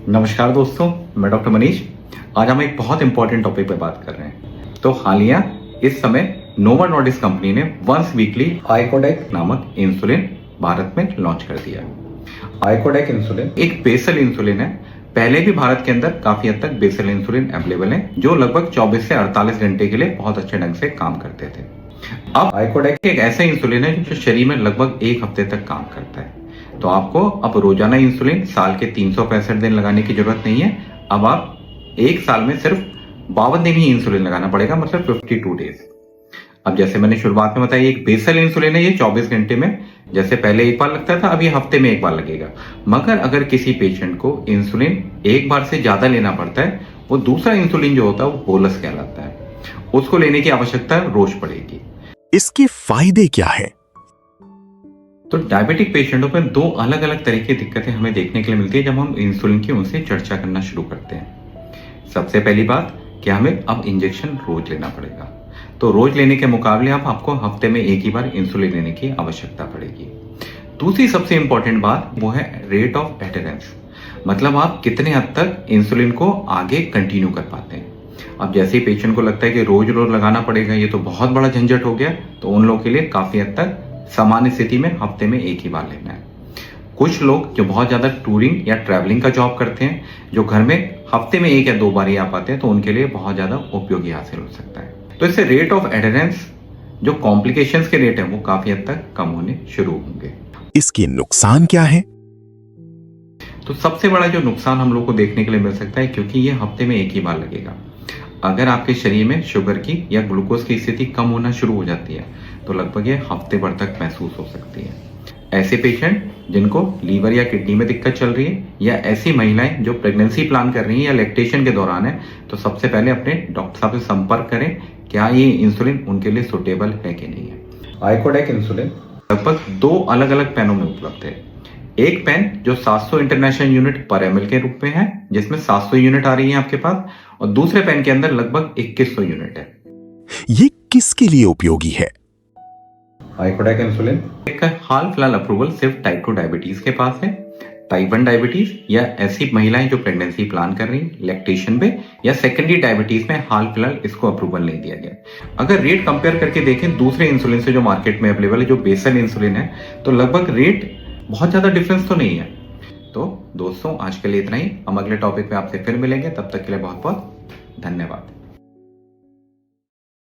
नमस्कार दोस्तों, मैं डॉक्टर मनीष। आज हम एक बहुत इंपॉर्टेंट टॉपिक पे बात कर रहे हैं। तो हालिया इस समय नोवा नॉर्डिस्क कंपनी ने वंस वीकली आइकोडेक नामक इंसुलिन भारत में लॉन्च कर दिया। आइकोडेक इंसुलिन एक बेसल इंसुलिन है। पहले भी भारत के अंदर काफी हद तक बेसल इंसुलिन अवेलेबल है, जो लगभग 24 से 48 घंटे के लिए बहुत अच्छे ढंग से काम करते थे। अब आइकोडेक एक ऐसा इंसुलिन है जो शरीर में लगभग एक हफ्ते तक काम करता है। तो आपको अब रोजाना इंसुलिन साल के 365 दिन लगाने की जरूरत नहीं है। अब आप एक साल में सिर्फ 52 दिन ही इंसुलिन लगाना पड़ेगा, मतलब 52 डेज। अब जैसे मैंने शुरुआत में बताया, एक बेसल इंसुलिन है, ये 24 घंटे में, जैसे पहले एक बार लगता था, अब ये हफ्ते में एक बार लगेगा। मगर अगर किसी पेशेंट को इंसुलिन एक बार से ज्यादा लेना पड़ता है, वो दूसरा इंसुलिन जो होता है वो बोलस कहलाता है, उसको लेने की आवश्यकता रोज पड़ेगी। इसके फायदे क्या है? तो डायबिटिक पेशेंटों में दो अलग अलग तरह की दिक्कतें हमें देखने के लिए मिलती है जब हम इंसुलिन की उनसे चर्चा करना शुरू करते हैं। सबसे पहली बात कि हमें अब इंजेक्शन रोज लेना पड़ेगा। तो रोज लेने के मुकाबले अब आपको हफ्ते में एक ही बार इंसुलिन लेने की आवश्यकता पड़ेगी। दूसरी सबसे इंपॉर्टेंट बात वो है रेट ऑफ एडहेरेंस, मतलब आप कितने हद तक इंसुलिन को आगे कंटिन्यू कर पाते हैं। अब जैसे ही पेशेंट को लगता है कि रोज रोज लगाना पड़ेगा, ये तो बहुत बड़ा झंझट हो गया, तो उन लोगों के लिए काफी हद तक सामान्य स्थिति में हफ्ते में एक ही बार लेना है। कुछ लोग जो बहुत ज्यादा टूरिंग या ट्रैवलिंग का जॉब करते हैं, जो घर में हफ्ते में एक या दो बार ही आ पाते हैं, तो उनके लिए बहुत ज्यादा उपयोगी हासिल हो सकता है। तो इससे रेट ऑफ एडहेरेंस, जो कॉम्प्लिकेशंस के रेट है, वो काफी हद तक कम होने शुरू होंगे। इसके नुकसान क्या है? तो सबसे बड़ा जो नुकसान हम लोग को देखने के लिए मिल सकता है, क्योंकि ये हफ्ते में एक ही बार लगेगा, अगर आपके शरीर में शुगर की या ग्लूकोज की स्थिति कम होना शुरू हो जाती है, तो लगभग ये हफ्ते भर तक महसूस हो सकती है। ऐसे पेशेंट जिनको लीवर या किडनी में दिक्कत चल रही है, या ऐसी महिलाएं जो प्रेगनेंसी प्लान कर रही हैं या लैक्टेशन के दौरान है, तो सबसे पहले अपने डॉक्टर साहब से संपर्क करें, क्या ये इंसुलिन उनके लिए सुटेबल है कि नहीं है। आइकोडेक इंसुलिन लगभग दो अलग अलग पेनों में उपलब्ध है। एक पेन जो 700 इंटरनेशनल यूनिट पर एमएल के रूप में है, जिसमें 700 यूनिट आ रही है आपके पास, और दूसरे पेन के अंदर लगभग 2100 यूनिट है। ये किसके लिए उपयोगी है? आइकोडेक इंसुलिन एक हाल फिलहाल अप्रूवल सिर्फ टाइप 2 डायबिटीज के पास है। टाइप 1 डायबिटीज या ऐसी महिलाएं जो प्रेगनेंसी प्लान कर रही हैं लैक्टेशन पे, या सेकेंडरी डायबिटीज में हाल फिलहाल इसको अप्रूवल नहीं दिया गया। अगर रेट कंपेयर करके देखें दूसरे इंसुलिन से जो मार्केट में अवेलेबल है, जो बेसल इंसुलिन है, तो लगभग रेट बहुत ज्यादा डिफरेंस तो नहीं है। तो दोस्तों, आज के लिए इतना ही। हम अगले टॉपिक पे आपसे फिर मिलेंगे, तब तक के लिए बहुत बहुत धन्यवाद।